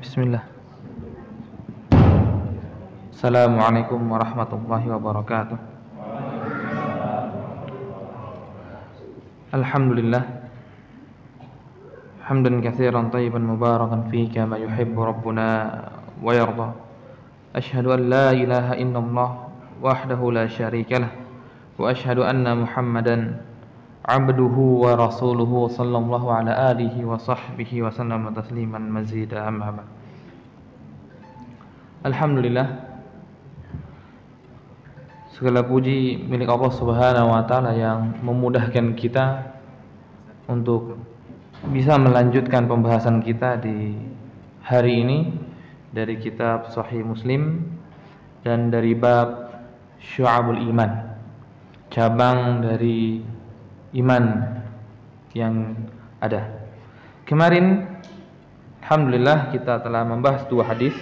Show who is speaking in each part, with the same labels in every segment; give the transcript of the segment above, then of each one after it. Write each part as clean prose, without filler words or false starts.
Speaker 1: Bismillah. Assalamualaikum warahmatullahi wabarakatuh. Alhamdulillah hamdan katsiran tayyiban mubarakan fihi kama yuhibbu rabbuna wa yarda. Asyhadu an la ilaha illallah wahdahu la syarikalah wa asyhadu anna Muhammadan abduhu wa rasuluhu sallallahu ala alihi wa sahbihi wa sallam tasliman mazida amma ba'd. Alhamdulillah, segala puji milik Allah Subhanahu wa taala yang memudahkan kita untuk bisa melanjutkan pembahasan kita di hari ini dari kitab Sahih Muslim dan dari bab Syu'abul Iman, cabang dari iman yang ada. Kemarin alhamdulillah kita telah membahas dua hadis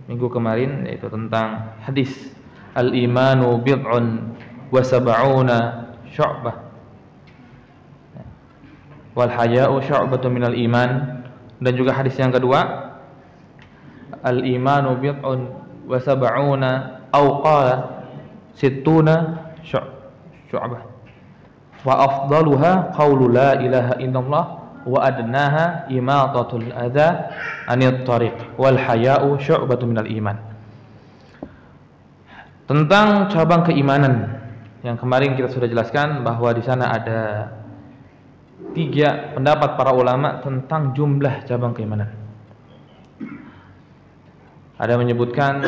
Speaker 1: minggu kemarin, yaitu tentang hadis al-imanu bid'un wa sab'una syu'bah wal haya'u syu'batun minal iman, dan juga hadis yang kedua al-imanu bid'un wa sab'una aw qala sittuna syu'bah wa afdaluha qawlu la ilaha illallah wa adnaha imatatul adza anit tariq wal haya'u syu'batun minal iman. Tentang cabang keimanan yang kemarin kita sudah jelaskan bahwa di sana ada 3 pendapat para ulama tentang jumlah cabang keimanan. Ada yang menyebutkan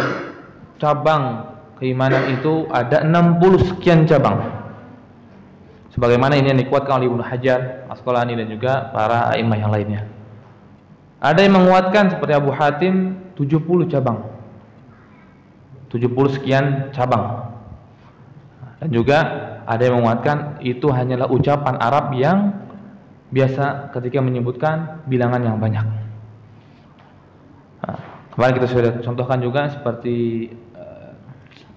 Speaker 1: cabang keimanan itu ada 60 sekian cabang, sebagaimana ini yang dikuatkan oleh Ibnu Hajar Asqalani dan juga para a'imah yang lainnya. Ada yang menguatkan seperti Abu Hatim 70 cabang, 70 sekian cabang. Dan juga ada yang menguatkan itu hanyalah ucapan Arab yang biasa ketika menyebutkan bilangan yang banyak. Kemarin kita sudah contohkan juga seperti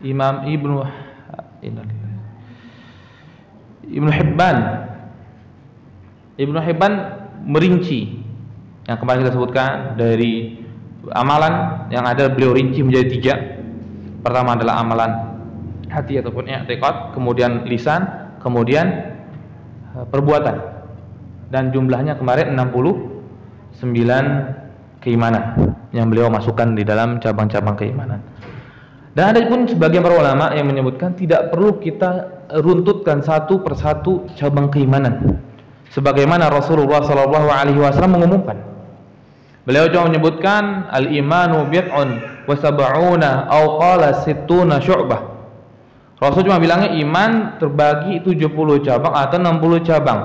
Speaker 1: Imam Ibnu Hibban merinci yang kemarin kita sebutkan dari amalan yang ada, beliau rinci menjadi 3. Pertama adalah amalan hati ataupun i'tiqad, kemudian lisan, kemudian perbuatan, dan jumlahnya kemarin 69 keimanan yang beliau masukkan di dalam cabang-cabang keimanan. Dan ada pun sebagian para ulama yang menyebutkan tidak perlu kita runtutkan satu persatu cabang keimanan, sebagaimana Rasulullah SAW mengumumkan. Beliau cuma menyebutkan al-imanu bid'un wa sab'una aw qala sittuna syu'bah. Rasul cuma bilangnya iman terbagi 70 cabang atau 60 cabang.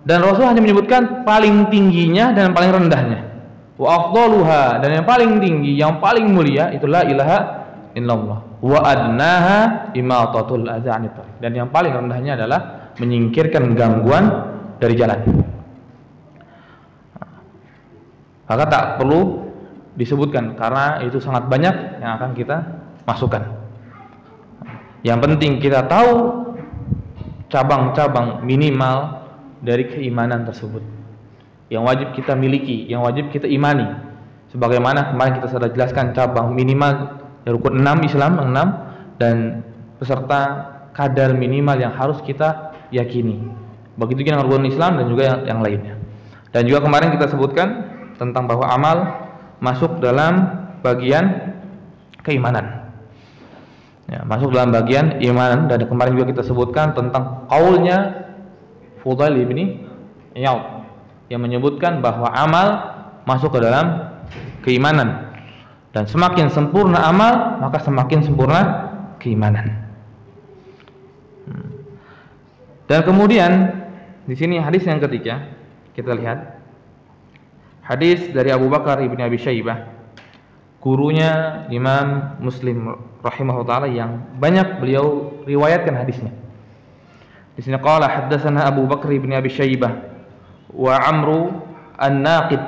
Speaker 1: Dan Rasul hanya menyebutkan paling tingginya dan paling rendahnya. Wa afdaluha, dan yang paling tinggi, yang paling mulia itu la ilaha illallah. Wa adnaha imatatul adza anit tariq, dan yang paling rendahnya adalah menyingkirkan gangguan dari jalan. Maka tak perlu disebutkan karena itu sangat banyak yang akan kita masukkan. Yang penting kita tahu cabang-cabang minimal dari keimanan tersebut yang wajib kita miliki, yang wajib kita imani. Sebagaimana kemarin kita sudah jelaskan cabang minimal rukun 6 Islam 6, dan beserta kadar minimal yang harus kita yakini. Begitu juga rukun Islam dan juga yang lainnya. Dan juga kemarin kita sebutkan tentang bahwa amal masuk dalam bagian keimanan. Ya, masuk dalam bagian iman. Dan kemarin juga kita sebutkan tentang qaulnya Fudail bin Iyad yang menyebutkan bahwa amal masuk ke dalam keimanan, dan semakin sempurna amal maka semakin sempurna keimanan. Dan kemudian di sini hadis yang ketiga kita lihat hadis dari Abu Bakar ibn Abi Syaibah, gurunya Imam Muslim rahimahullah taala, yang banyak beliau riwayatkan hadisnya. Di sini qala haddatsana Abu Bakar ibn Abi Syaibah wa Amru an-Naqid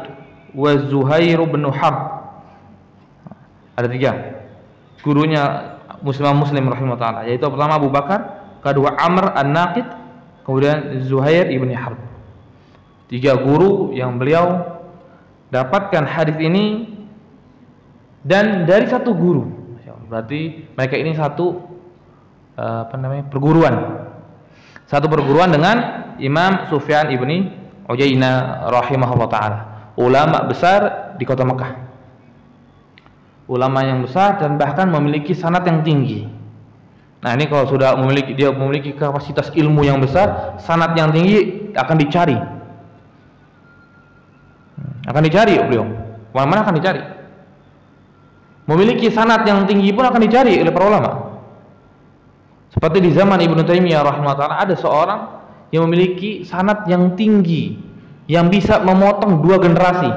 Speaker 1: wa Zuhair bin Harb. Ada 3 gurunya Muslim rahimahullah taala, yaitu pertama Abu Bakar, kedua Amr an-Naqid, kemudian Zuhair ibn Harb. 3 guru yang beliau dapatkan hadis ini dan dari satu guru. Berarti mereka ini satu perguruan. Satu perguruan dengan Imam Sufyan ibni Uyainah rahimahullah taala, ulama besar di kota Mekah. Ulama yang besar dan bahkan memiliki sanad yang tinggi. Nah, ini kalau sudah memiliki kapasitas ilmu yang besar, sanad yang tinggi akan dicari. Akan dicari beliau. Mana akan dicari? Memiliki sanad yang tinggi pun akan dicari oleh para ulama. Seperti di zaman Ibnu Taimiyah rahimahullah ada seorang yang memiliki sanad yang tinggi yang bisa memotong 2 generasi.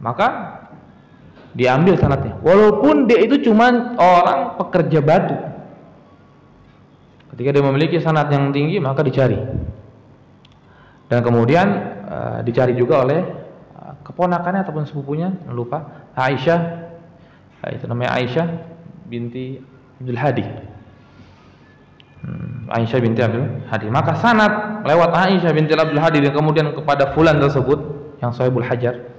Speaker 1: Maka diambil sanadnya. Walaupun dia itu cuma orang pekerja batu. Ketika dia memiliki sanad yang tinggi maka dicari. Dan kemudian dicari juga oleh keponakannya ataupun sepupunya, lupa, Aisyah, itu namanya Aisyah binti Abdul Hadi. Aisyah binti Abdul Hadi. Maka sanad lewat Aisyah binti Abdul Hadi dan kemudian kepada fulan tersebut yang Sahibul Hajar.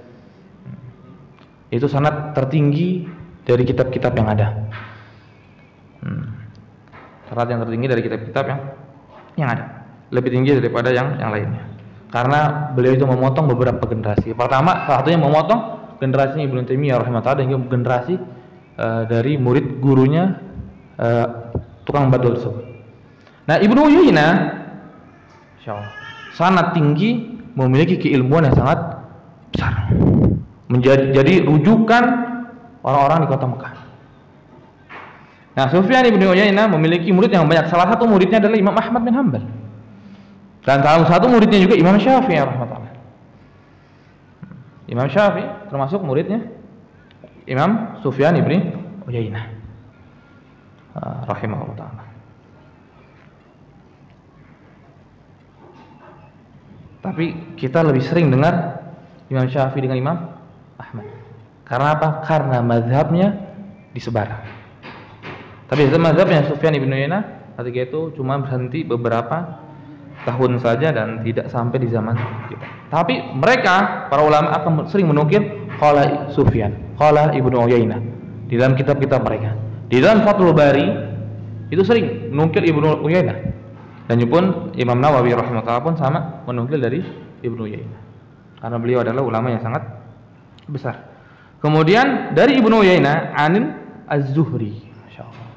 Speaker 1: Itu sanad tertinggi dari kitab-kitab yang ada. Sanad yang tertinggi dari kitab-kitab yang ada. Lebih tinggi daripada yang lainnya. Karena beliau itu memotong beberapa generasi. Pertama, salah satunya memotong generasi Ibnu Taimiyah rahimahullah hingga generasi dari murid gurunya tukang batu tersebut. Nah, Ibnu Uyainah insyaallah sangat tinggi, memiliki keilmuan yang sangat besar. Jadi rujukan orang-orang di kota Mekah. Nah, Sufyan ibn Uyainah memiliki murid yang banyak. Salah satu muridnya adalah Imam Ahmad bin Hanbal. Dan salah satu muridnya juga Imam Syafi'i rahimahullah. Imam Syafi'i termasuk muridnya Imam Sufyan ibn Uyainah rahimahullah taala. Tapi kita lebih sering dengar Imam Syafi'i dengan Imam Ahmad. Karena apa? Karena mazhabnya disebar. Tapi mazhabnya Sufyan ibn Uyainah ketika itu cuma berhenti beberapa tahun saja dan tidak sampai di zaman kita. Tapi mereka para ulama akan sering menukil qala Sufyan, qala Ibnu Uyainah di dalam kitab-kitab mereka. Di dalam Fathul Bari itu sering menukil Ibnu Uyainah. Dan pun Imam Nawawi rahimahullah pun sama menukil dari Ibnu Uyainah. Karena beliau adalah ulama yang sangat besar. Kemudian dari Ibnu Uyainah anin Az-Zuhri, masyaallah.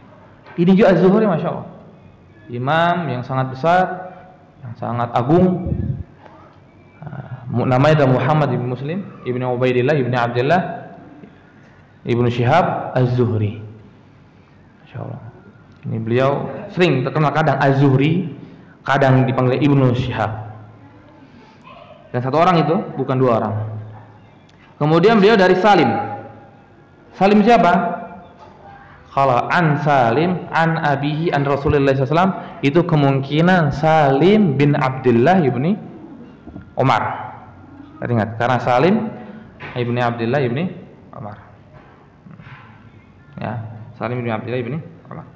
Speaker 1: Ini juga Az-Zuhri masyaallah. Imam yang sangat besar, yang sangat agung. Namanya adalah Muhammad bin Muslim ibn Ubaidillah ibn Abdullah ibn Shihab Az-Zuhri. Masyaallah. Ini beliau sering terkenal kadang Az-Zuhri, kadang dipanggil Ibnu Shihab. Dan satu orang itu bukan 2 orang. Kemudian beliau dari Salim. Salim siapa? Kalau an Salim an abihi an Rasulullah SAW, itu kemungkinan Salim bin Abdullah ibni Umar. Ingat, karena Salim ibni Abdullah ibni Umar. Ya, Salim bin Abdullah ibni Umar.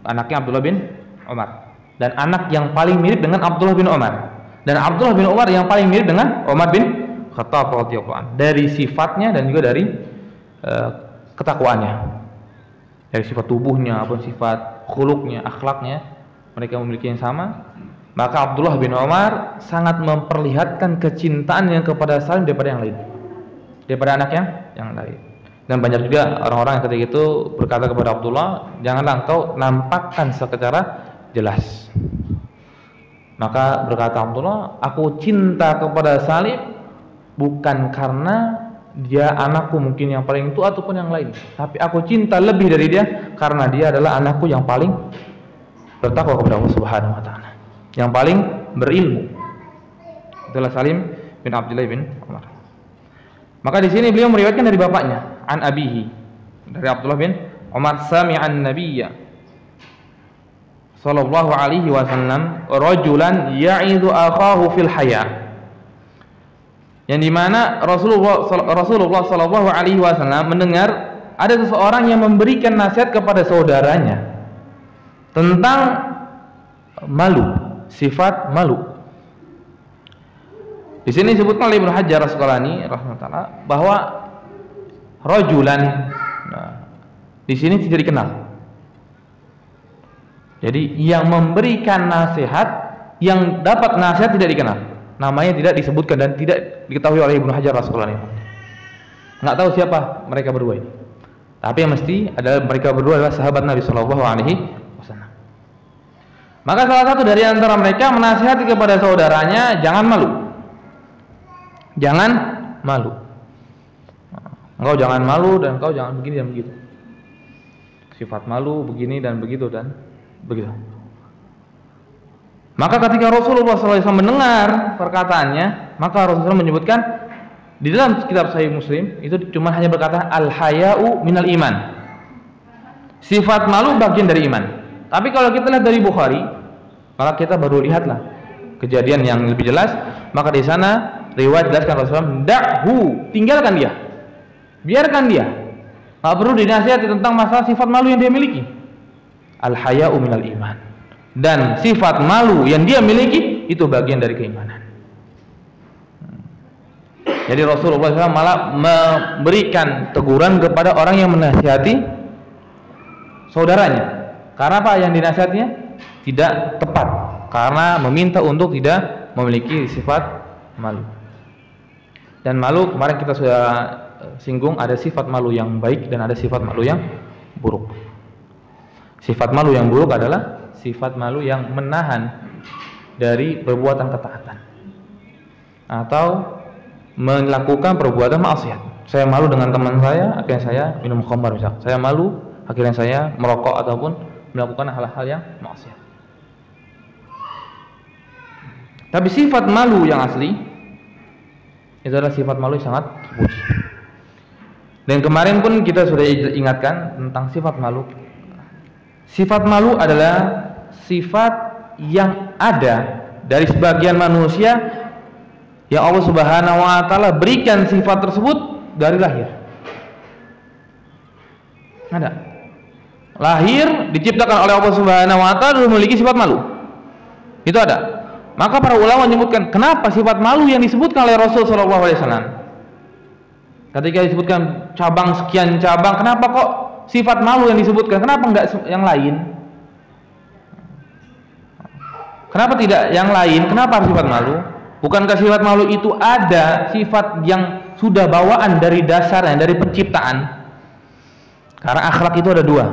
Speaker 1: Anaknya Abdullah bin Umar. Dan anak yang paling mirip dengan Abdullah bin Umar. Dan Abdullah bin Umar yang paling mirip dengan Umar bin Khattab radhiyallahu anhu. Dari sifatnya dan juga dari ketakwaannya. Dari sifat tubuhnya ataupun sifat khuluknya, akhlaknya, mereka memiliki yang sama. Maka Abdullah bin Umar sangat memperlihatkan kecintaannya kepada Salim daripada yang lain, daripada anaknya yang lain. Dan banyak juga orang-orang yang ketika itu berkata kepada Abdullah, janganlah engkau nampakkan secara jelas. Maka berkata Abdullah, aku cinta kepada Salim bukan karena dia anakku mungkin yang paling tua ataupun yang lain, tapi aku cinta lebih dari dia karena dia adalah anakku yang paling bertakwa kepada Allah Subhanahu wa taala, yang paling berilmu. Itulah Salim bin Abdullah bin Umar. Maka di sini beliau meriwayatkan dari bapaknya, an abihi, dari Abdullah bin Umar, sami'an nabiyya sallallahu alaihi wasallam rajulan ya'idhu akhahu fil haya. Yang dimana Rasulullah sallallahu alaihi wasallam mendengar ada seseorang yang memberikan nasihat kepada saudaranya tentang malu, sifat malu. Di sini disebutkan oleh Ibnu Hajar Asqalani rahimahullah bahwa rajulan, di sini tidak dikenal. Jadi yang memberikan nasihat, yang dapat nasihat tidak dikenal. Namanya tidak disebutkan dan tidak diketahui oleh Ibnu Hajar Asqalani. Nggak tahu siapa mereka berdua ini. Tapi yang mesti adalah mereka berdua adalah sahabat Nabi Shallallahu Alaihi Wasallam. Maka salah satu dari antara mereka menasihati kepada saudaranya, jangan malu. Jangan malu. Engkau jangan malu dan engkau jangan begini dan begitu. Sifat malu begini dan begitu dan begitu. Maka ketika Rasulullah SAW mendengar perkataannya, maka Rasulullah menyebutkan di dalam kitab Sahih Muslim itu cuma hanya berkata al-haya'u minal iman. Sifat malu bagian dari iman. Tapi kalau kita lihat dari Bukhari, maka kita baru lihatlah kejadian yang lebih jelas. Maka di sana riwayat jelaskan Rasulullah, da'hu, tinggalkan dia, biarkan dia, nggak perlu dinasihati tentang masalah sifat malu yang dia miliki. Al-haya'u minal iman, dan sifat malu yang dia miliki itu bagian dari keimanan. Jadi Rasulullah SAW malah memberikan teguran kepada orang yang menasihati saudaranya. Karena apa yang dinasihatinya tidak tepat, karena meminta untuk tidak memiliki sifat malu. Dan malu kemarin kita sudah singgung, ada sifat malu yang baik dan ada sifat malu yang buruk. Sifat malu yang buruk adalah sifat malu yang menahan dari perbuatan ketaatan atau melakukan perbuatan maksiat. Saya malu dengan teman saya, akhirnya saya minum khamar misalnya. Saya malu, akhirnya saya merokok ataupun melakukan hal-hal yang maksiat. Tapi sifat malu yang asli itu adalah sifat malu yang sangat terpuji. Dan kemarin pun kita sudah ingatkan tentang sifat malu. Sifat malu adalah sifat yang ada dari sebagian manusia yang Allah Subhanahu wa taala berikan sifat tersebut dari lahir. Ada. Lahir diciptakan oleh Allah Subhanahu wa taala memiliki sifat malu. Itu ada. Maka para ulama menyebutkan kenapa sifat malu yang disebutkan oleh Rasul sallallahu alaihi wasallam. Ketika disebutkan cabang sekian cabang, kenapa kok sifat malu yang disebutkan? Kenapa enggak yang lain? Kenapa tidak yang lain? Kenapa harus sifat malu? Bukankah sifat malu itu ada sifat yang sudah bawaan dari dasarnya, dari penciptaan? Karena akhlak itu ada dua.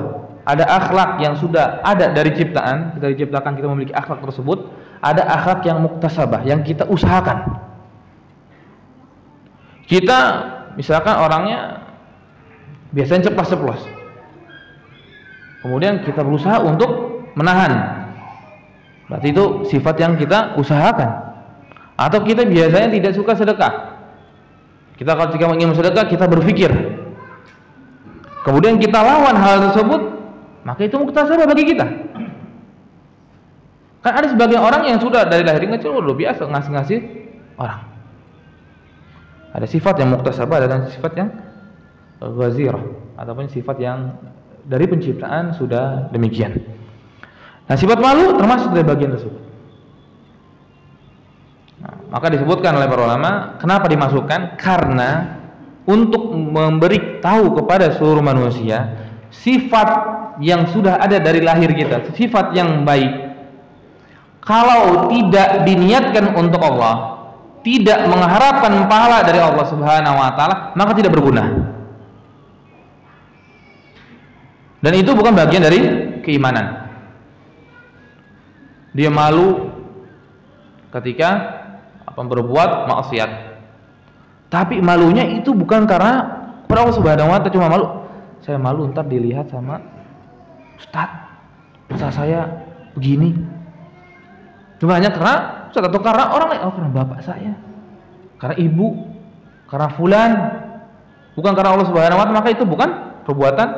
Speaker 1: Ada akhlak yang sudah ada dari ciptaan, kita diciptakan kita memiliki akhlak tersebut. Ada akhlak yang muktasabah, yang kita usahakan. Kita misalkan orangnya biasanya ceplas-ceplos, kemudian kita berusaha untuk menahan, berarti itu sifat yang kita usahakan. Atau kita biasanya tidak suka sedekah, kita kalau jika ingin sedekah kita berpikir, kemudian kita lawan hal tersebut, maka itu muktasabah bagi kita. Kan ada sebagian orang yang sudah dari lahir kecil udah biasa ngasih-ngasih orang. Ada sifat yang muktasabah dan sifat yang ghazirah, ataupun sifat yang dari penciptaan sudah demikian. Nah, sifat malu termasuk dari bagian tersebut. Nah, maka disebutkan oleh para ulama, kenapa dimasukkan? Karena untuk memberi tahu kepada seluruh manusia sifat yang sudah ada dari lahir kita, sifat yang baik. Kalau tidak diniatkan untuk Allah, tidak mengharapkan pahala dari Allah Subhanahu wa taala, maka tidak berguna. Dan itu bukan bagian dari keimanan. Dia malu ketika berbuat maksiat. Tapi malunya itu bukan karena Allah Subhanahu wa taala, cuma malu. Saya malu ntar dilihat sama Ustaz, masa saya begini. Cuma hanya karena Ustaz atau karena orang lain, karena bapak saya, karena ibu, karena fulan, bukan karena Allah Subhanahu wa taala, maka itu bukan perbuatan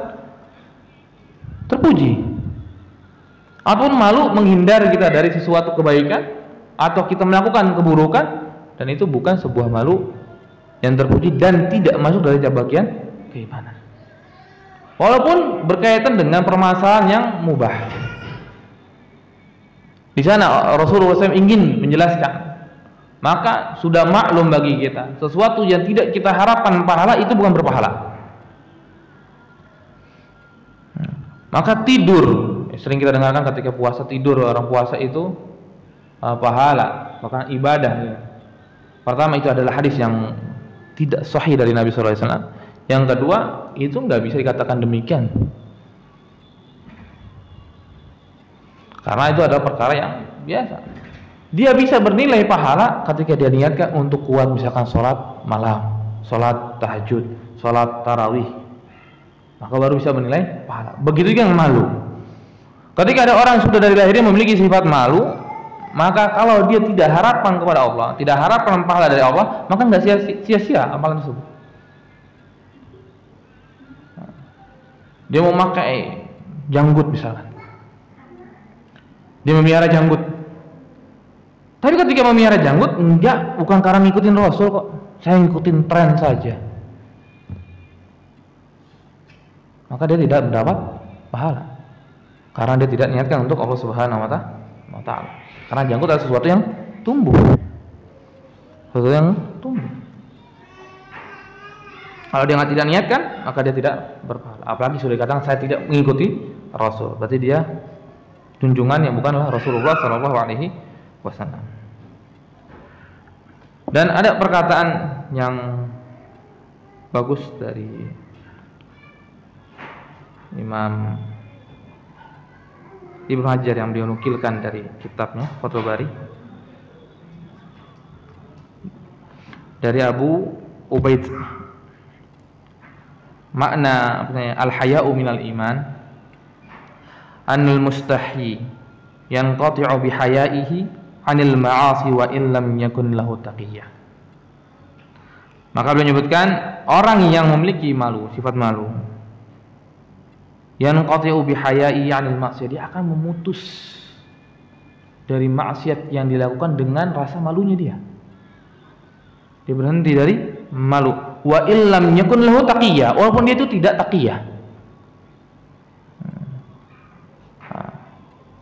Speaker 1: terpuji. Ataupun malu menghindar kita dari sesuatu kebaikan atau kita melakukan keburukan, dan itu bukan sebuah malu yang terpuji dan tidak masuk dari bagian keimanan. Walaupun berkaitan dengan permasalahan yang mubah. Di sana Rasulullah SAW ingin menjelaskan maka sudah maklum bagi kita, sesuatu yang tidak kita harapkan pahala itu bukan berpahala. Maka tidur, sering kita dengarkan ketika puasa, tidur orang puasa itu pahala, bahkan ibadah ya. Pertama, itu adalah hadis yang tidak sahih dari Nabi SAW. Yang kedua, itu nggak bisa dikatakan demikian, karena itu adalah perkara yang biasa. Dia bisa bernilai pahala ketika dia niatkan untuk kuat, misalkan sholat malam, sholat tahajud, sholat tarawih, maka baru bisa menilai pahala. Begitu juga yang malu. Ketika ada orang sudah dari lahirnya memiliki sifat malu, maka kalau dia tidak harapkan kepada Allah, tidak harapkan pahala dari Allah, maka nggak sia-sia amalan tersebut. Dia mau memakai janggut misalkan, dia memelihara janggut, tapi ketika memelihara janggut, enggak, bukan karena ngikutin Rasul kok, saya ngikutin tren saja, maka dia tidak mendapat pahala, karena dia tidak niatkan untuk Allah Subhanahu wa Ta'ala. Karena janggut adalah sesuatu yang tumbuh, sesuatu yang tumbuh. Kalau dia tidak niatkan, maka dia tidak berpahala. Apalagi sudah dikatakan saya tidak mengikuti Rasul, berarti dia junjungan yang bukanlah Rasulullah SAW. Dan ada perkataan yang bagus dari Imam Ibnu Hajar yang beliau nukilkan dari kitabnya Fathul Bari, dari Abu Ubaid, makna al-haya'u minal iman, anil mustahyi yanqati'u bihaya'ihi anil ma'asi wa illam yakun lahu taqiyah. Maka beliau menyebutkan orang yang memiliki malu, sifat malu, yanqati'u bihaya'ihi anil ma'siyah, dia akan memutus dari maksiat yang dilakukan dengan rasa malunya dia. Dia berhenti dari malu. Wa illam yakun lahu taqiyah, walaupun dia itu tidak taqiyah,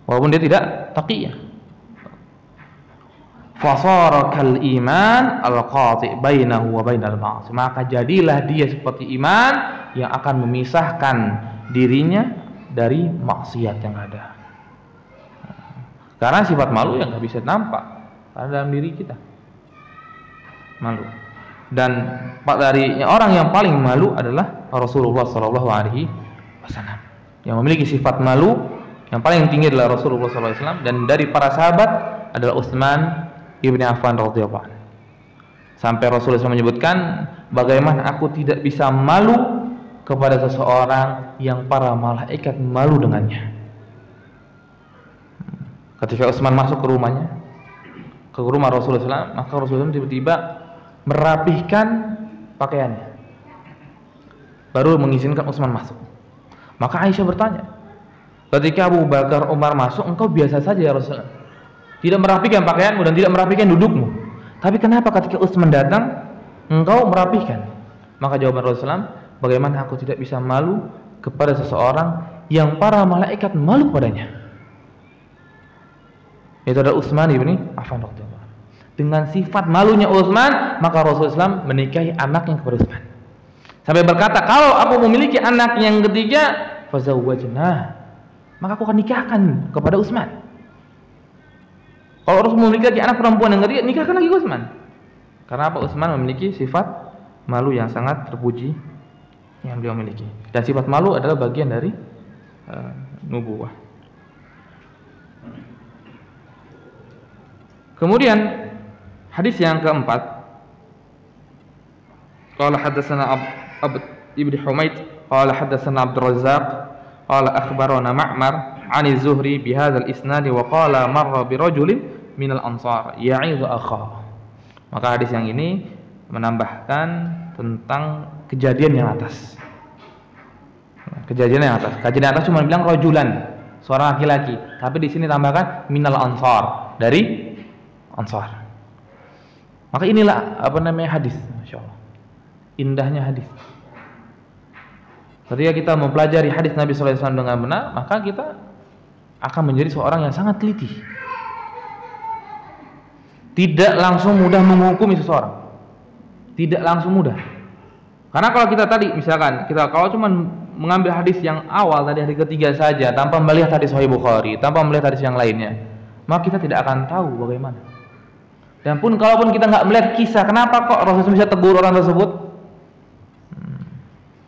Speaker 1: walaupun dia tidak taqiyah. Fasara kal iman al-qati' bainahu wa bainal ma'asi, maka jadilah dia seperti iman yang akan memisahkan dirinya dari maksiat yang ada. Karena sifat malu yang nggak bisa nampak pada dalam diri kita, malu. Dan dari orang yang paling malu adalah Rasulullah SAW, yang memiliki sifat malu yang paling tinggi adalah Rasulullah SAW, dan dari para sahabat adalah Utsman ibn Affan radhiyallahu anhu. Sampai Rasulullah SAW menyebutkan, bagaimana aku tidak bisa malu kepada seseorang yang para malaikat malu dengannya. Ketika Utsman masuk ke rumahnya, ke rumah Rasulullah SAW, maka Rasulullah SAW tiba-tiba merapihkan pakaiannya, baru mengizinkan Utsman masuk. Maka Aisyah bertanya, ketika Abu Bakar, Umar masuk, engkau biasa saja ya Rasulullah, tidak merapikan pakaianmu dan tidak merapikan dudukmu, tapi kenapa ketika Utsman datang engkau merapihkan? Maka jawaban Rasulullah, bagaimana aku tidak bisa malu kepada seseorang yang para malaikat malu padanya? Itu adalah Utsman ibn Affan radhiyallahu anhu. Dengan sifat malunya Utsman, maka Rasulullah SAW menikahi anaknya kepada Utsman, sampai berkata, kalau aku memiliki anak yang ketiga, fazawwajnah, maka aku akan nikahkan kepada Utsman. Kalau Rasul memiliki anak perempuan yang ketiga, nikahkan lagi Utsman. Karena apa? Utsman memiliki sifat malu yang sangat terpuji yang beliau miliki, dan sifat malu adalah bagian dari nubuwah. Kemudian hadis yang keempat, qala hadatsana Abd ibn Humaid qala hadatsana Abdul Razzaq qala akhbarana Ma'mar 'ani Zuhri bi hadzal isnad wa qala marra bi rajulin minal ansar ya'idhu akha. Maka hadis yang ini menambahkan tentang kejadian yang atas. Kejadian yang atas. Kejadian atas cuma bilang rajulan, seorang laki-laki, tapi di sini tambahkan minal ansar, dari ansar. Maka inilah hadis, Masya Allah, indahnya hadis. Ketika kita mempelajari hadis Nabi SAW dengan benar, maka kita akan menjadi seorang yang sangat teliti. tidak langsung mudah menghukumi seseorang. Tidak langsung mudah. Karena kalau kita tadi misalkan kita kalau cuma mengambil hadis yang awal tadi, hadis ketiga saja tanpa melihat hadis Sahih Bukhari, tanpa melihat hadis yang lainnya, maka kita tidak akan tahu bagaimana. Dan pun kalaupun kita nggak melihat kisah, kenapa kok Rasulullah bisa tegur orang tersebut,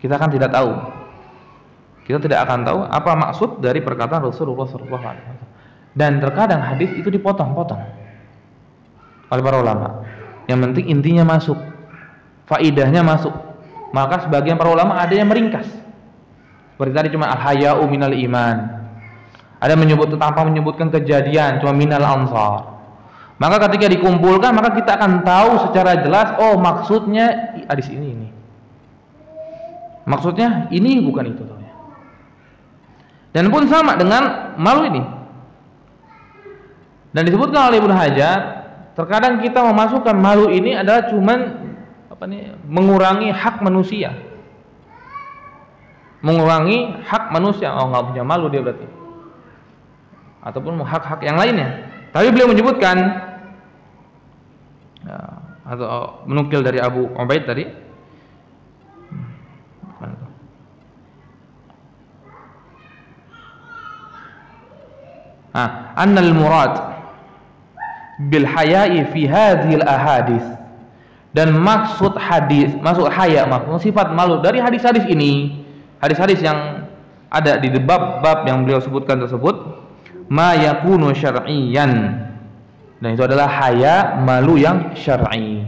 Speaker 1: kita kan tidak tahu. Kita tidak akan tahu apa maksud dari perkataan Rasulullah SAW. Dan terkadang hadis itu dipotong-potong oleh para ulama. Yang penting intinya masuk, faidahnya masuk. Maka sebagian para ulama ada yang meringkas. Seperti tadi cuma al-haya'u minal iman. Ada menyebut tanpa menyebutkan kejadian, cuma minal ansar. Maka ketika dikumpulkan, maka kita akan tahu secara jelas, oh maksudnya hadis ini. Maksudnya ini bukan itu. Dan pun sama dengan malu ini. Dan disebutkan oleh Ibnu Hajar, terkadang kita memasukkan malu ini adalah cuman mengurangi hak manusia. Mengurangi hak manusia. Oh, nggak punya malu dia berarti. Ataupun hak-hak yang lainnya. Tapi beliau menyebutkan atau menukil dari Abu Ubaid tadi. Annal murad bil haya'i fi hadhil ahadits, dan maksud sifat malu dari hadis-hadis ini, hadis-hadis yang ada di bab-bab yang beliau sebutkan tersebut, ma yakunu syar'iyyan, dan itu adalah haya malu yang syar'i.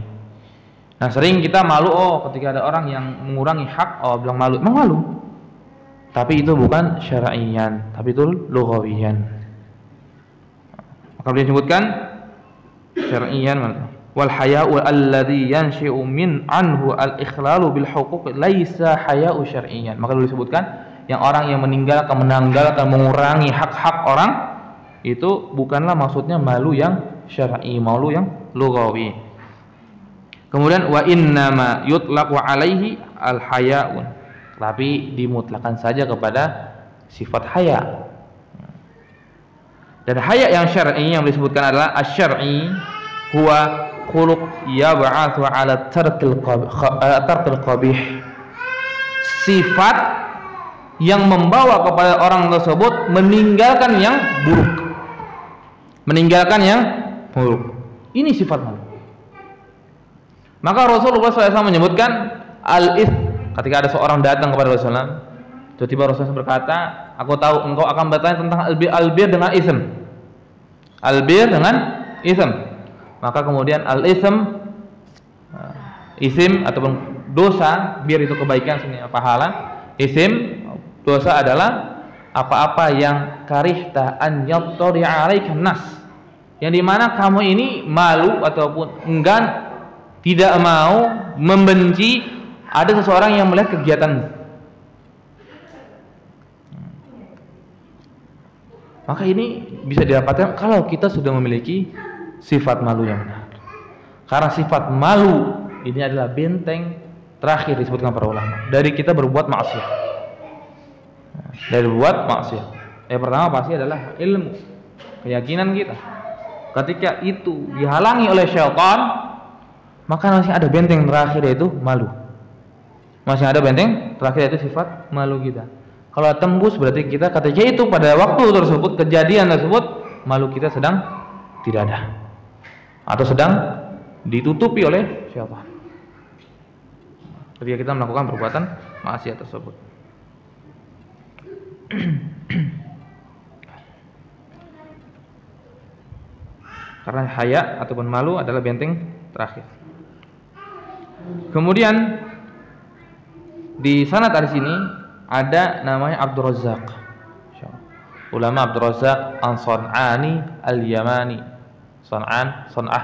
Speaker 1: Nah, sering kita malu ketika ada orang yang mengurangi hak, bilang malu, emang malu, tapi itu bukan syar'iyyan, tapi itu lughawiyan. Maka beliau sebutkan syar'iyyan, wal haya'u alladhi yanshi'u min anhu al-ikhlalu bil huquq laisa haya'u syar'iyyan. Maka dulu disebutkan yang orang yang meninggalkan, mengurangi hak-hak orang, itu bukanlah maksudnya malu yang syar'i, malu yang lughawi. Kemudian wa innama yutlaqu alaihi al-haya'un, tapi dimutlakan saja kepada sifat haya. Dan haya yang syar'i yang disebutkan adalah asy-syar'i huwa khuluq yab'atsu 'ala tarkil qabih. Sifat yang membawa kepada orang tersebut meninggalkan yang buruk. Meninggalkan yang buruk. Ini sifat malu. Maka Rasulullah SAW menyebutkan al-its, ketika ada seorang datang kepada Rasulullah, tiba-tiba Rasulullah berkata, aku tahu engkau akan bertanya tentang al-bir dengan ism. Al-bir dengan ism. Maka kemudian al-ism, isim ataupun dosa, bir itu kebaikan, sebenarnya pahala. Isim, dosa adalah apa-apa yang karihta an yattari 'alaika nas, yang dimana kamu ini malu ataupun enggan, tidak mau, membenci ada seseorang yang melihat kegiatanmu. Maka ini bisa didapatkan kalau kita sudah memiliki sifat malu yang benar. Karena sifat malu ini adalah benteng terakhir disebutkan para ulama dari kita berbuat maksiat. Dari berbuat maksiat. Yang pertama pasti adalah ilmu, keyakinan kita. Ketika itu dihalangi oleh syaitan, maka masih ada benteng terakhir, yaitu malu. Masih ada benteng terakhir, yaitu sifat malu kita. Kalau tembus berarti kita ketika itu pada waktu tersebut, kejadian tersebut, malu kita sedang tidak ada atau sedang ditutupi oleh syaitan ketika kita melakukan perbuatan maksiat tersebut. Karena haya ataupun malu adalah benteng terakhir. Kemudian di sanad hadis ini ada namanya Abdul Razzaq. Ulama Abdul Razzaq An-San'ani Al-Yamani. San'ah.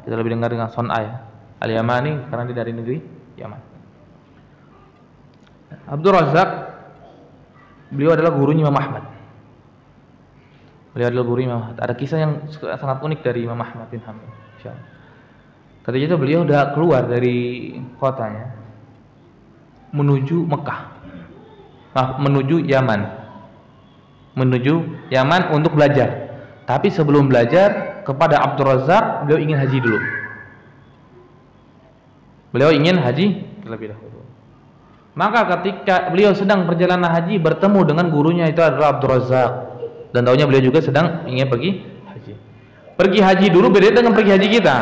Speaker 1: Kita lebih dengar dengan San'ah ya. Al-Yamani karena dia dari negeri Yaman. Abdul Razzaq, beliau adalah gurunya Imam Ahmad. Beliau adalah guru Imam Ahmad. Ada kisah yang sangat unik dari Imam Ahmad bin Hanbal. Ketika itu beliau sudah keluar dari kotanya menuju Mekah. Menuju Yaman. Menuju Yaman untuk belajar. Tapi sebelum belajar, kepada Abdur Razzaq, beliau ingin haji dulu. Beliau ingin haji terlebih dahulu. Maka ketika beliau sedang perjalanan haji bertemu dengan gurunya itu adalah Abdur Razzaq, dan tahunya beliau juga sedang ingin pergi haji. Pergi haji dulu beda dengan pergi haji kita.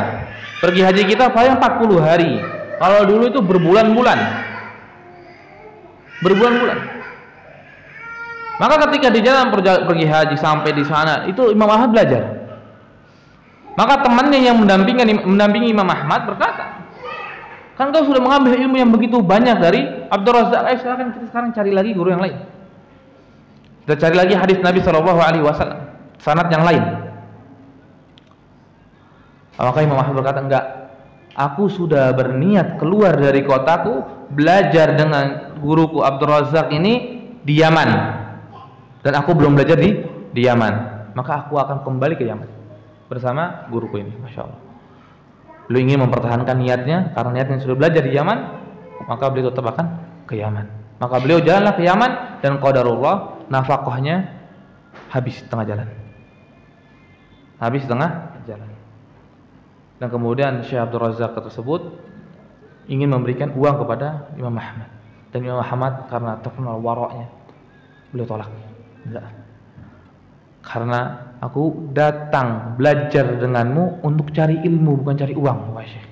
Speaker 1: Pergi haji kita paling 40 hari. Kalau dulu itu berbulan-bulan. Berbulan-bulan. Maka ketika di jalan pergi haji sampai di sana, itu Imam Ahmad belajar. Maka temannya yang mendampingi Imam Ahmad berkata, kan kau sudah mengambil ilmu yang begitu banyak dari Abdur Razzaq, silakan kita sekarang cari lagi guru yang lain. Kita cari lagi hadis Nabi SAW, sanad yang lain. Maka Imam Ahmad berkata, enggak, aku sudah berniat keluar dari kotaku, belajar dengan guruku Abdur Razzaq ini di Yaman, dan aku belum belajar di Yaman. Maka aku akan kembali ke Yaman bersama guruku ini. Masya Allah. Beliau ingin mempertahankan niatnya, karena niatnya sudah belajar di Yaman, maka beliau tetap akan ke Yaman. Maka beliau jalanlah ke Yaman, dan qadarullah nafkahnya habis tengah jalan. Habis tengah jalan. Dan kemudian Syekh Abdur Razzaq tersebut ingin memberikan uang kepada Imam Ahmad, dan Imam Ahmad karena terkenal waroknya, beliau tolak. Enggak. Karena aku datang belajar denganmu untuk cari ilmu, bukan cari uang, Pak Syekh.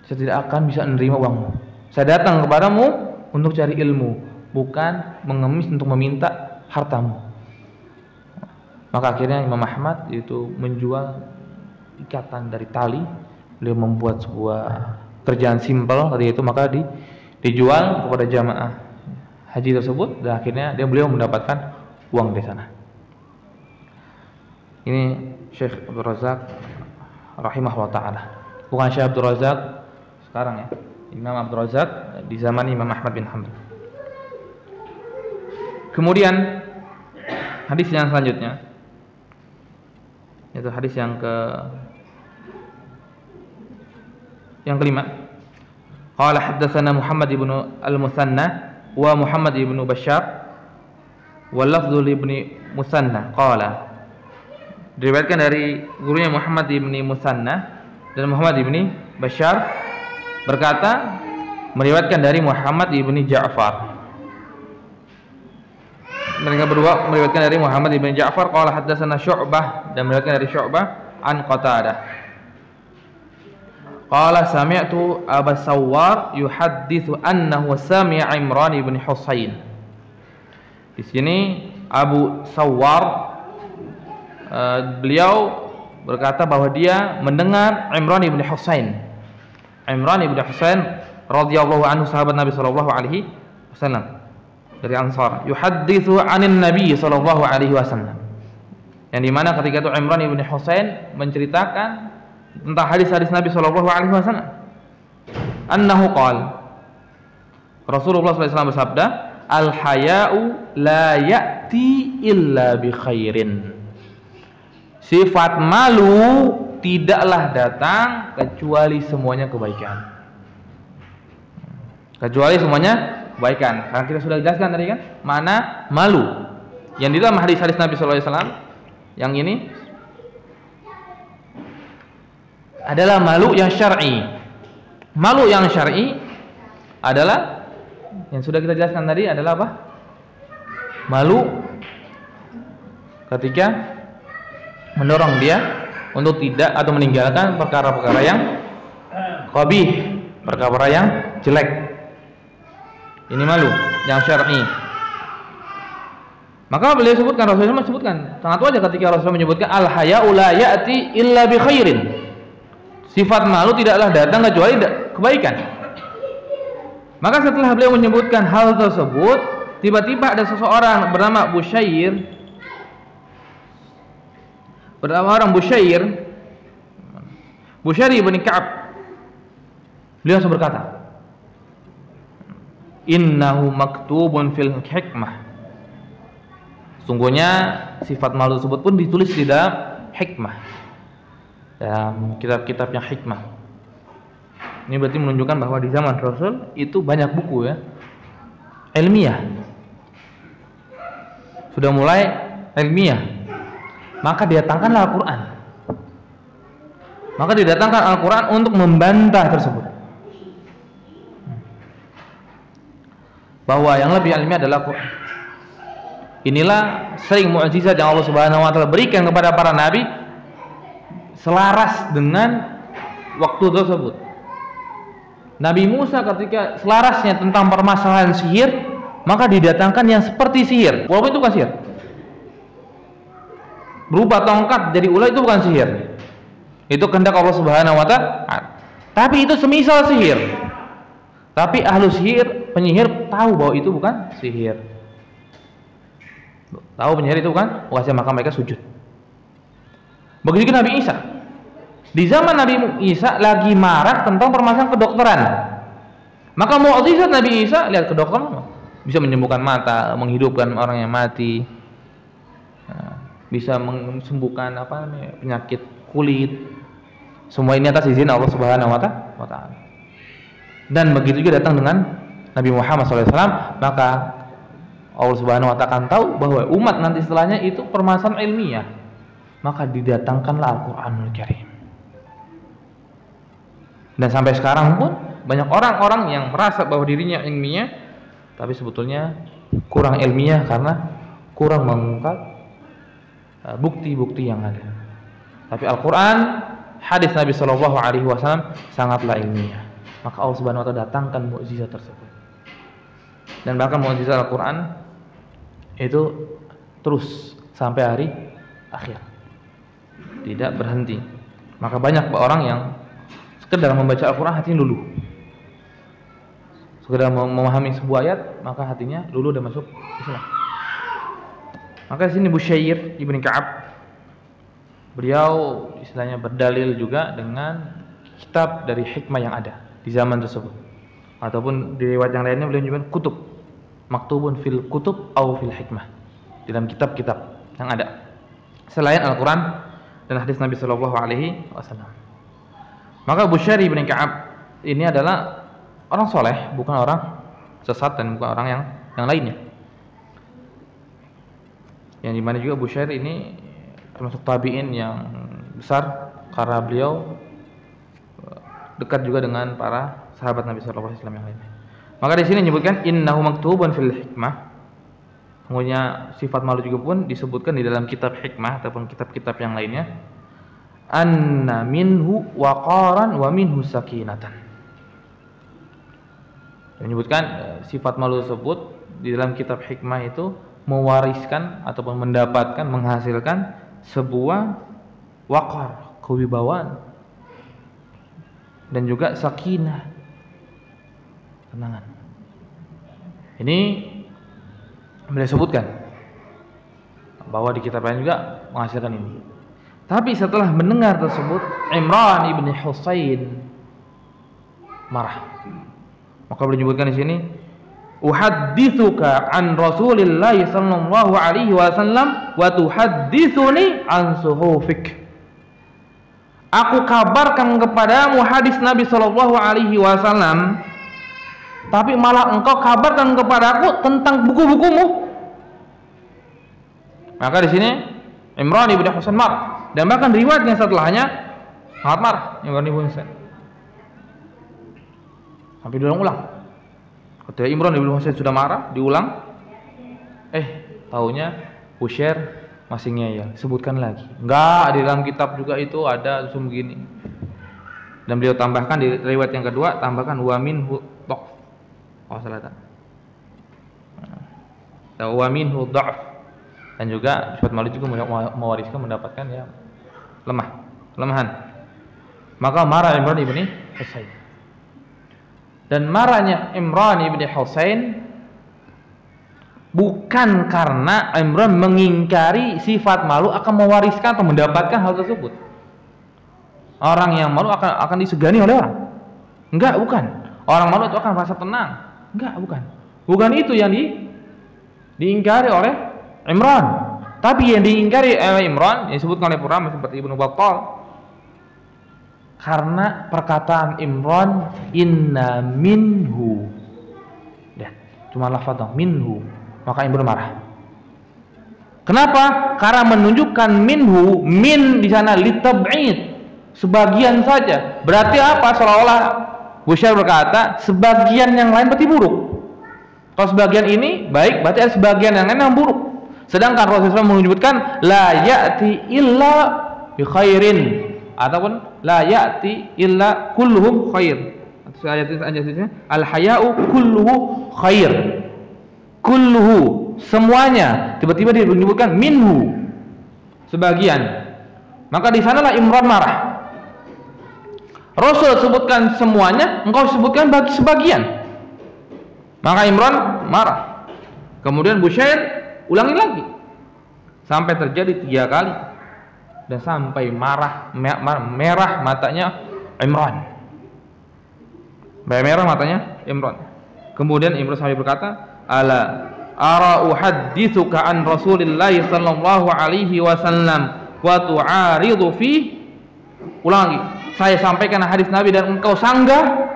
Speaker 1: Saya tidak akan bisa menerima uangmu. Saya datang kepadamu untuk cari ilmu, bukan mengemis untuk meminta hartamu. Maka akhirnya Imam Ahmad itu menjual ikatan dari tali. Beliau membuat sebuah kerjaan simpel tadi itu, maka dijual kepada jamaah haji tersebut, dan akhirnya beliau mendapatkan uang di sana. Ini Syekh Abdur Razzaq rahimahullah taala. Bukan Syekh Abdur Razzaq sekarang ya. Imam Abdur Razzaq di zaman Imam Ahmad bin Hanbal. Kemudian hadis yang selanjutnya, itu hadis yang kelima. Qala haddatsana Muhammad ibn al-Musanna wa Muhammad ibn Bashar wa lafdhu ibn Musanna qala. Diriwayatkan dari gurunya Muhammad ibn Musanna dan Muhammad ibn Bashar berkata, meriwayatkan dari Muhammad ibn Ja'far. Mereka berdua meriwayatkan dari Muhammad ibn Ja'far qala haddatsana Syu'bah, dan meriwayatkan dari Syu'bah an Qatadah. Qala sami'tu Abu Sawwar yuhadditsu annahu sami'a Imran ibn Husain. Di sini Abu Sawwar beliau berkata bahwa dia mendengar Imran ibn Husain. Imran ibn Husain radhiyallahu anhu, sahabat Nabi sallallahu alaihi wasallam dari Ansar, yuhadditsu 'anin Nabi sallallahu alaihi wasallam. Yang dimana ketika itu Imran ibn Husain menceritakan tentang hadis-hadis Nabi sallallahu alaihi wasallam. Annahu qala, Rasulullah sallallahu alaihi wasallam bersabda, al-haya'u la ya'ti illa bi khairin. Sifat malu tidaklah datang kecuali semuanya kebaikan. Kecuali semuanya kebaikan. Karena kita sudah jelaskan tadi kan, mana malu. Yang di dalam hadis-hadis Nabi sallallahu alaihi wasallam yang ini adalah malu yang syar'i. Malu yang syar'i adalah yang sudah kita jelaskan tadi adalah apa? Malu ketika mendorong dia untuk tidak atau meninggalkan perkara-perkara yang qabih, perkara-perkara yang jelek. Ini malu yang syar'i. Maka beliau sebutkan, Rasulullah sebutkan sangat wajar ketika Rasulullah menyebutkan al-haya'u la ya'ti illa bi khairin. Sifat malu tidaklah datang kecuali kebaikan. Maka setelah beliau menyebutkan hal tersebut, tiba-tiba ada seseorang bernama Busyair, Busyair bin Ka'ab. Beliau berkata, innahu maktubun fil hikmah. Sungguhnya sifat malu tersebut pun ditulis di dalam hikmah, dalam kitab-kitab yang hikmah. Ini berarti menunjukkan bahwa di zaman Rasul itu banyak buku ya, ilmiah. Sudah mulai ilmiah. Maka didatangkanlah Al-Quran. Maka didatangkan Al-Quran untuk membantah tersebut, bahwa yang lebih ilmiah adalah Quran. Inilah sering mukjizat yang Allah Subhanahu wa taala berikan kepada para nabi selaras dengan waktu tersebut. Nabi Musa ketika selarasnya tentang permasalahan sihir, maka didatangkan yang seperti sihir, walaupun itu bukan sihir. Berupa tongkat jadi ular itu bukan sihir. Itu kehendak Allah Subhanahu wa taala. Tapi itu semisal sihir. Tapi ahlu sihir, penyihir tahu bahwa itu bukan sihir. Tahu penyihir itu bukan sihir, maka mereka sujud. Begitu juga Nabi Isa. Di zaman Nabi Isa lagi marak tentang permasalahan kedokteran. Maka mukjizat Nabi Isa, lihat kedokteran bisa menyembuhkan mata, menghidupkan orang yang mati, bisa menyembuhkan penyakit kulit. Semua ini atas izin Allah Subhanahu wa taala. Dan begitu juga datang dengan Nabi Muhammad SAW, maka Allah Subhanahu wa taala akan tahu bahwa umat nanti setelahnya itu permasalahan ilmiah, maka didatangkanlah Al-Qur'anul Karim. Dan sampai sekarang pun banyak orang-orang yang merasa bahwa dirinya ilmiah, tapi sebetulnya kurang ilmiah karena kurang mengungkap bukti-bukti yang ada. Tapi Al-Quran, hadis Nabi SAW sangatlah ilmiah. Maka Allah Subhanahu wa taala datangkan mukjizat tersebut. Dan bahkan mukjizat Al-Quran itu terus sampai hari akhir, tidak berhenti. Maka banyak orang yang sekedar membaca Al-Quran hatinya luluh, sekedar memahami sebuah ayat maka hatinya luluh dan masuk Islam. Maka di sini Busyair ibn Ka'ab, beliau istilahnya berdalil juga dengan kitab dari hikmah yang ada di zaman tersebut, ataupun di riwayat yang lainnya beliau menyebut kutub maktubun fil kutub atau fil hikmah, dalam kitab-kitab yang ada selain Al-Quran dan hadis Nabi Sallallahu Alaihi Wasallam. Maka Busyair ibn Ka'ab ini adalah orang soleh, bukan orang sesat dan bukan orang yang lainnya. Yang dimana juga Busyair ini termasuk tabi'in yang besar karena beliau dekat juga dengan para sahabat Nabi Sallallahu Alaihi Wasallam yang lainnya. Maka di sini menyebutkan innahu maktubun fil hikmah. Kemudian sifat malu juga pun disebutkan di dalam kitab hikmah ataupun kitab-kitab yang lainnya. Anna minhu waqaran wa minhu sakinatan. Menyebutkan sifat malu tersebut di dalam kitab hikmah itu mewariskan ataupun mendapatkan, menghasilkan sebuah waqar, kewibawaan, dan juga sakinah, tenangan. Ini beliau sebutkan bahwa di kitab lain juga menghasilkan ini. Tapi setelah mendengar tersebut, Imran ibn Husain marah. Maka beliau menyebutkan di sini, uhadditsuka an Rasulillah sallallahu alaihi wasallam wa tuhadditsuni an suhufik. Aku kabarkan kepadamu hadis Nabi sallallahu alaihi wasallam, tapi malah engkau kabarkan kepadaku tentang buku-bukumu. Maka di sini Imran ibn Husain marah. Dan bahkan riwayatnya setelahnya sangat marah Imran ibn Husain. Sampai diulang-ulang. Ketika Imran ibn Husain sudah marah, diulang, taunya Busyair masih ngeyel, sebutkan lagi. Enggak, di dalam kitab juga itu ada begini. Dan beliau tambahkan di riwayat yang kedua, tambahkan wa minhu dha'f. Oh, salah tak? Wa minhu dha'f. Dan juga sifat malu juga mewariskan mendapatkan kelemahan. Maka marah Imran ibn Husain. Dan marahnya Imran ibn Husain bukan karena Imran mengingkari sifat malu akan mewariskan atau mendapatkan hal tersebut. Orang yang malu akan disegani oleh orang. Enggak, bukan. Orang malu itu akan merasa tenang. Enggak, bukan. Bukan itu yang diingkari oleh Imran. Tapi yang diingkari oleh Imran yang disebutkan oleh ulama seperti Ibnu Battal, karena perkataan Imran inna minhu, cuma lafaz minhu, maka Imran marah. Kenapa? Karena menunjukkan minhu, min di sana litab'id, sebagian saja. Berarti apa? Seolah-olah Busyair berkata sebagian yang lain berarti buruk. Kalau sebagian ini baik, berarti ada sebagian yang lain yang buruk. Sedangkan Rasulullah menyebutkan la ya'ti illa bi khairin, ataupun la ya'ti illa kulluhum khair. Ayat-ayatnya al haya'u kulluhu khair. Kulluhu, semuanya, tiba-tiba disebutkan minhu, sebagian. Maka di sanalah Imran marah. Rasul sebutkan semuanya, engkau sebutkan bagi sebagian. Maka Imran marah. Kemudian Busyair ulangi lagi sampai terjadi 3 kali dan sampai merah matanya Imran. Merah matanya Imran. Kemudian Imran sampai berkata, ala ara uhadditsuka an Rasulillah sallallahu alaihi wasallam wa tu'aridu fi. Ulangi, saya sampaikan hadis Nabi dan engkau sanggah.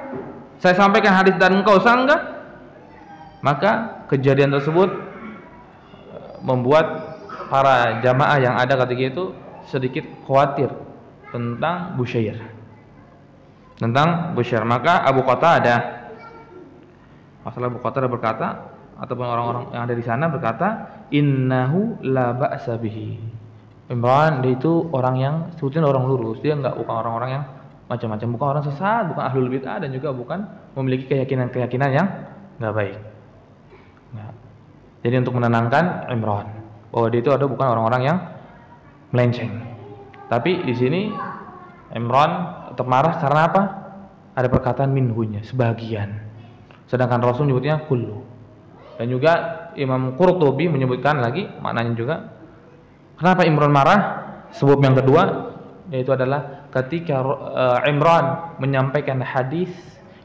Speaker 1: Saya sampaikan hadis dan engkau sanggah. Maka kejadian tersebut membuat para jamaah yang ada ketika itu sedikit khawatir tentang Busyair. Maka Abu Qatadah, masalah Abu Qatadah berkata, ataupun orang-orang yang ada di sana berkata, innahu la ba'sa bihi. Imran dia itu orang yang sebetulnya orang lurus, dia bukan orang-orang yang macam-macam, bukan orang sesat, bukan ahlul bid'ah, dan juga bukan memiliki keyakinan-keyakinan yang enggak baik. Nah, jadi untuk menenangkan Imran bahwa dia itu bukan orang-orang yang melenceng. Tapi di sini Imran tetap marah karena apa? Ada perkataan minhunya, sebagian. Sedangkan Rasul menyebutnya kullu. Dan juga Imam Qurtubi menyebutkan lagi maknanya juga. Kenapa Imran marah? Sebab yang kedua yaitu adalah ketika Imran menyampaikan hadis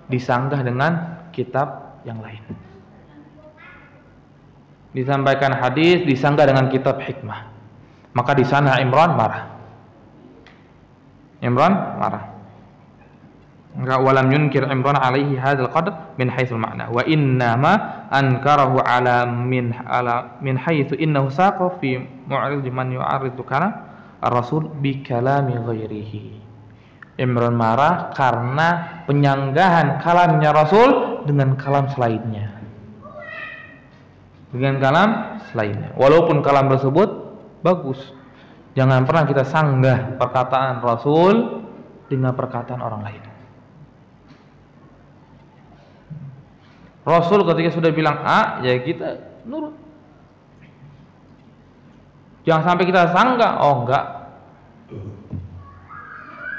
Speaker 1: disanggah dengan kitab yang lain. Disampaikan hadis disanggah dengan kitab hikmah. Maka di sana Imran marah. Enggak, walam yunkir Imran alaihi hadzal qadr min haitsul ma'na wa inna ma ankarahu ala min haitsu innahu saqa fi mu'rid man yu'aridu kalam ar-rasul bi kalami ghairihi. Imran marah karena penyanggahan kalamnya Rasul dengan kalam selainnya. Walaupun kalam tersebut bagus, jangan pernah kita sanggah perkataan Rasul dengan perkataan orang lain. Rasul ketika sudah bilang A, ya kita nurut. Jangan sampai kita sanggah, oh enggak,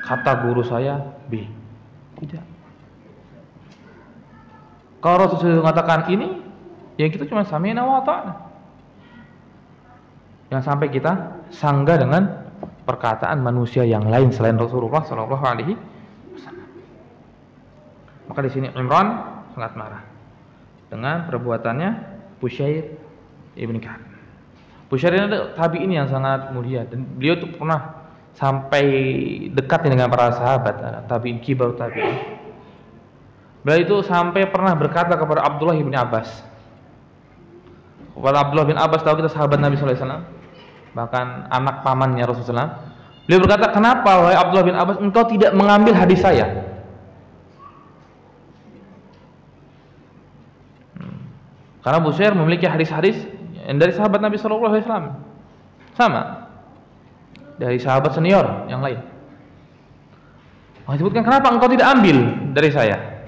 Speaker 1: kata guru saya B. Tidak. Kalau Rasul sudah mengatakan ini, ya kita cuma sami'na wa ata'na. Jangan sampai kita sanggah dengan perkataan manusia yang lain selain Rasulullah sallallahu alaihi wasallam. Maka di sini Imran sangat marah dengan perbuatannya Busyair ibn Ka'ab. Busyair ini adalah tabi'in yang sangat mulia, dan beliau itu pernah sampai dekat dengan para sahabat, tabi'in kibar tabi'in. Beliau itu sampai pernah berkata kepada Abdullah bin Abbas. Kepada Abdullah bin Abbas, tahu kita sahabat Nabi sallallahu alaihi wasallam, bahkan anak pamannya Rasulullah. Beliau berkata, "Kenapa wahai Abdullah bin Abbas engkau tidak mengambil hadis saya?" Karena Busyair memiliki hadis-hadis dari sahabat Nabi sallallahu alaihi wasallam. Sama dari sahabat senior yang lain. Maka disebutkan, "Kenapa engkau tidak ambil dari saya?"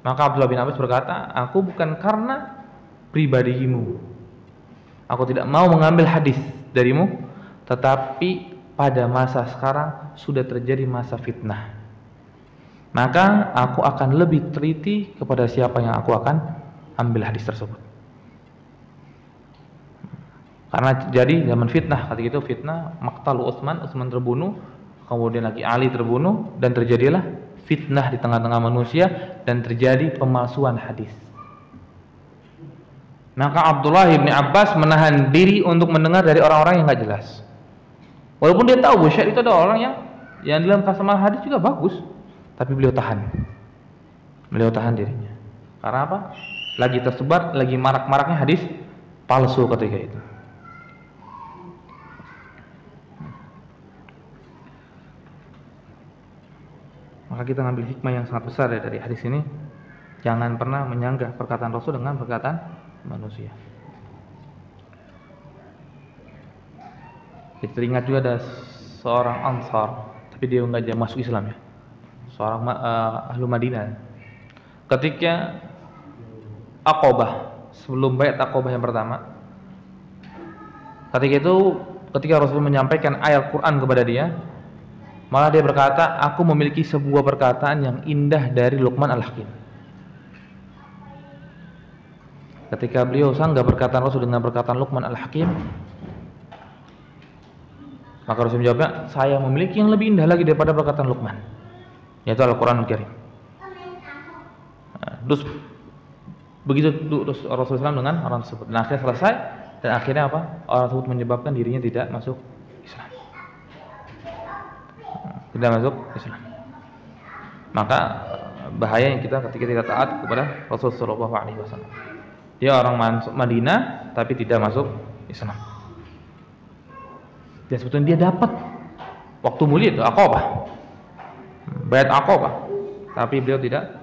Speaker 1: Maka Abdullah bin Abbas berkata, "Aku bukan karena pribadimu. Aku tidak mau mengambil hadis darimu, tetapi pada masa sekarang sudah terjadi masa fitnah. Maka aku akan lebih teliti kepada siapa yang aku akan ambil hadis tersebut." Karena jadi zaman fitnah, ketika itu fitnah Maqtal Utsman terbunuh, kemudian lagi Ali terbunuh, dan terjadilah fitnah di tengah-tengah manusia dan terjadi pemalsuan hadis. Maka Abdullah bin Abbas menahan diri untuk mendengar dari orang-orang yang enggak jelas. Walaupun dia tahu Busyair itu adalah orang yang dalam kasamal hadis juga bagus, tapi beliau tahan dirinya. Karena apa? Lagi tersebar, lagi marak-maraknya hadis palsu ketika itu. Maka kita ngambil hikmah yang sangat besar dari hadis ini. Jangan pernah menyanggah perkataan Rasul dengan perkataan manusia. Kita teringat juga ada seorang Ansar, tapi dia enggak masuk Islam ya. Seorang ahlu Madinah. Ketika Aqabah, sebelum baiat Aqabah yang pertama, ketika Rasul menyampaikan ayat Quran kepada dia, malah dia berkata, aku memiliki sebuah perkataan yang indah dari Luqman Al-Hakim. Ketika beliau sanggah perkataan Rasul dengan perkataan Luqman Al-Hakim, maka Rasul menjawabnya, saya memiliki yang lebih indah lagi daripada perkataan Luqman, yaitu Al-Quranul Karim. Terus begitu Rasul SAW dengan orang tersebut. Dan akhirnya selesai, dan akhirnya apa? Orang tersebut menyebabkan dirinya tidak masuk Islam. Tidak masuk Islam. Maka bahaya yang kita ketika tidak taat kepada Rasulullah SAW. Dia orang Madinah tapi tidak masuk Islam. Dan sebetulnya dia dapat waktu mulia itu Aqabah, baiat Aqabah, tapi beliau tidak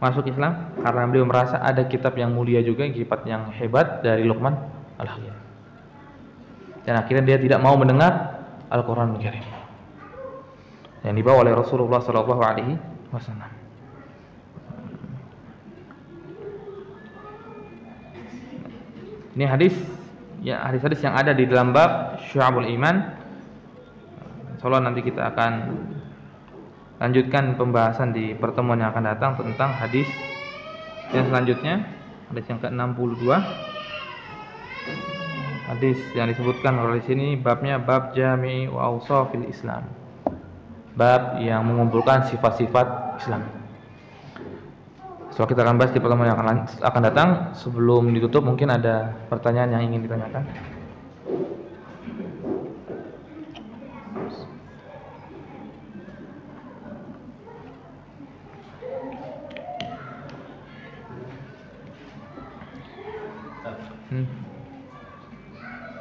Speaker 1: masuk Islam karena beliau merasa ada kitab yang mulia juga, kitab yang hebat dari Luqman Al-Hakim. Dan akhirnya dia tidak mau mendengar Al-Quranul Karim yang dibawa oleh Rasulullah SAW. Ini hadis yang ada di dalam bab Syu'abul Iman. Insyaallah nanti kita akan lanjutkan pembahasan di pertemuan yang akan datang tentang hadis yang selanjutnya, hadis yang ke-62. Hadis yang disebutkan oleh sini babnya bab Jami' wa Awsafil Islam. Bab yang mengumpulkan sifat-sifat Islam. So, kita akan bahas di pertemuan yang akan datang. Sebelum ditutup mungkin ada pertanyaan yang ingin ditanyakan.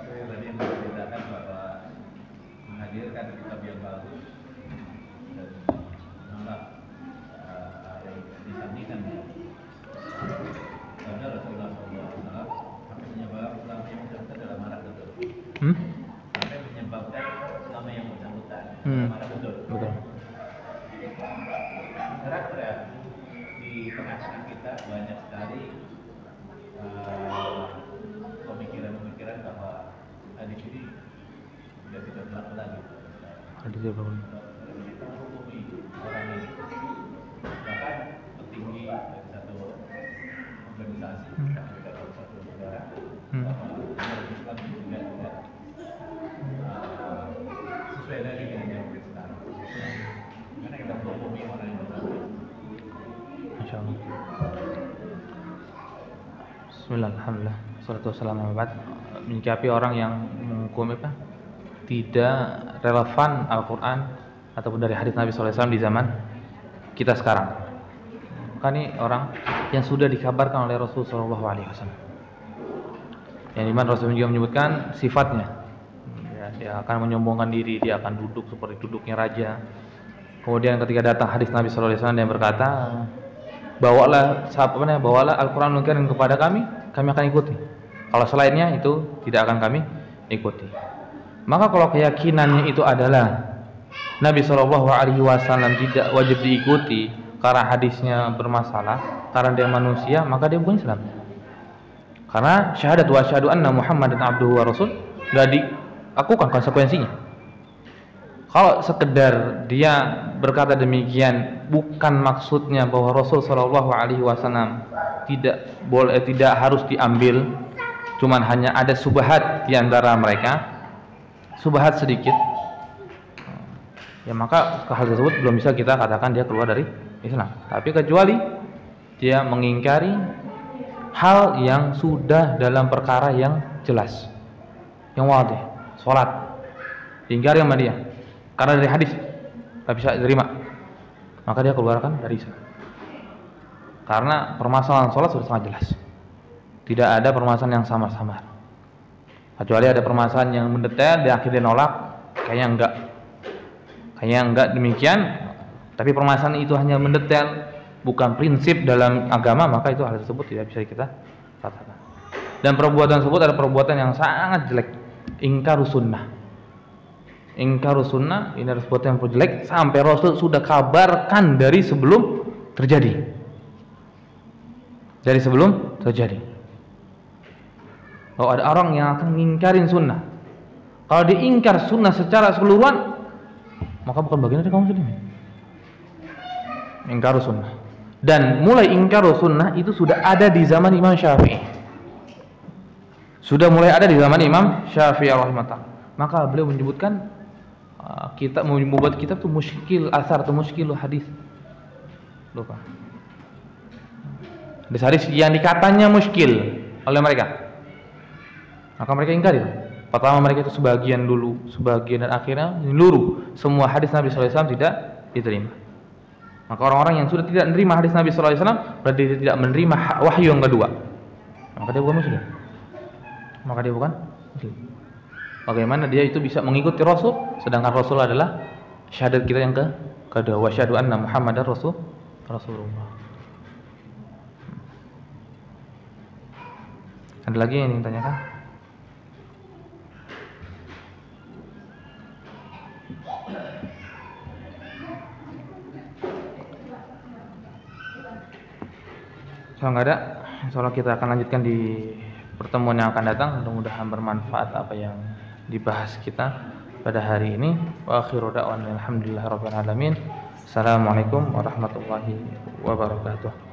Speaker 2: Tadi menceritakan bahwa menghadirkan kitab yang bagus dan menolak yang disandingkan karena Rasulullah SAW sampai menyebabkan ulama yang bersangkutan dalam marah betul. Sampai menyebabkan ulama yang bersangkutan marah betul.
Speaker 1: Betul.
Speaker 2: Sekarang di tengah-tengah kita banyak sekali pemikiran-pemikiran bahwa hadis ini sudah tidak berlaku lagi.
Speaker 1: Hadis yang bagus.
Speaker 2: Kita menghukumi orang ini, bahkan petinggi dari satu organisasi, dari satu negara, bahwa Islam itu juga sesuai lagi dengan yang sekarang. Karena kita menghukumi orang yang bersama.
Speaker 1: Masya Allah. Bismillah, alhamdulillah, salatu wassalamu ala ba'd. Menyikapi orang yang menghukum tidak relevan Al-Quran ataupun dari hadis Nabi SAW di zaman kita sekarang. Maka ini orang yang sudah dikabarkan oleh Rasulullah SAW, yang dimana Rasul juga menyebutkan sifatnya, dia akan menyombongkan diri, dia akan duduk seperti duduknya raja. Kemudian ketika datang hadis Nabi SAW yang berkata, bawalah Al-Quranul Karim kepada kami akan ikuti. Kalau selainnya itu tidak akan kami ikuti. Maka kalau keyakinannya itu adalah Nabi SAW tidak wajib diikuti karena hadisnya bermasalah, karena dia manusia, maka dia bukan Islam. Karena syahadat wa asyhadu anna Muhammadan abduhu wa rasul enggak dilakukan konsekuensinya. Kalau sekedar dia berkata demikian bukan maksudnya bahwa Rasul SAW tidak harus diambil, cuman hanya ada subhat di antara mereka, subhat sedikit, ya maka hal tersebut belum bisa kita katakan dia keluar dari Islam. Tapi kecuali dia mengingkari hal yang sudah dalam perkara yang jelas, yang wadih, sholat diingkari sama dia karena dari hadis nggak bisa diterima, maka dia keluarkan dari Islam. Karena permasalahan sholat sudah sangat jelas, tidak ada permasalahan yang samar-samar. Kecuali ada permasalahan yang mendetail, dia akhirnya nolak, kayaknya enggak demikian, Tapi permasalahan itu hanya mendetail, bukan prinsip dalam agama, maka itu hal tersebut tidak bisa kita katakan. Dan perbuatan tersebut adalah perbuatan yang sangat jelek, ingkarus sunnah. Ingkarus sunnah ini adalah perbuatan yang jelek sampai Rasul sudah kabarkan dari sebelum terjadi. Dari sebelum terjadi. Kalau ada orang yang akan mengingkarin sunnah, kalau diingkar sunnah secara keseluruhan, maka bukan bagian dari kaum muslimin. Ingkarus sunnah. Dan mulai ingkarus sunnah itu sudah ada di zaman Imam Syafi'i. Sudah mulai ada di zaman Imam Syafi'i rahimahullah. Maka beliau menyebutkan kita membuat kitab itu muskil asar atau muskil hadis. Lupa. Ada hadis yang dikatanya muskil oleh mereka. Maka mereka ingkari. Pertama mereka itu sebagian dulu, sebagian, dan akhirnya menyeluruh semua hadis Nabi SAW tidak diterima. Maka orang-orang yang sudah tidak menerima hadis Nabi SAW berarti tidak menerima wahyu yang kedua. Maka dia bukan muslim. Maka dia bukan muslim. Bagaimana dia itu bisa mengikuti Rasul, sedangkan Rasul adalah syahadat kita yang kedua, wa syahadu anna Muhammadar Rasulullah. Ada lagi yang ingin tanyakan? Kalau nggak ada, insyaallah kita akan lanjutkan di pertemuan yang akan datang. Mudah-mudahan bermanfaat apa yang dibahas kita pada hari ini. Wa akhiru da'wana alhamdulillahirabbil alamin. Assalamualaikum warahmatullahi wabarakatuh.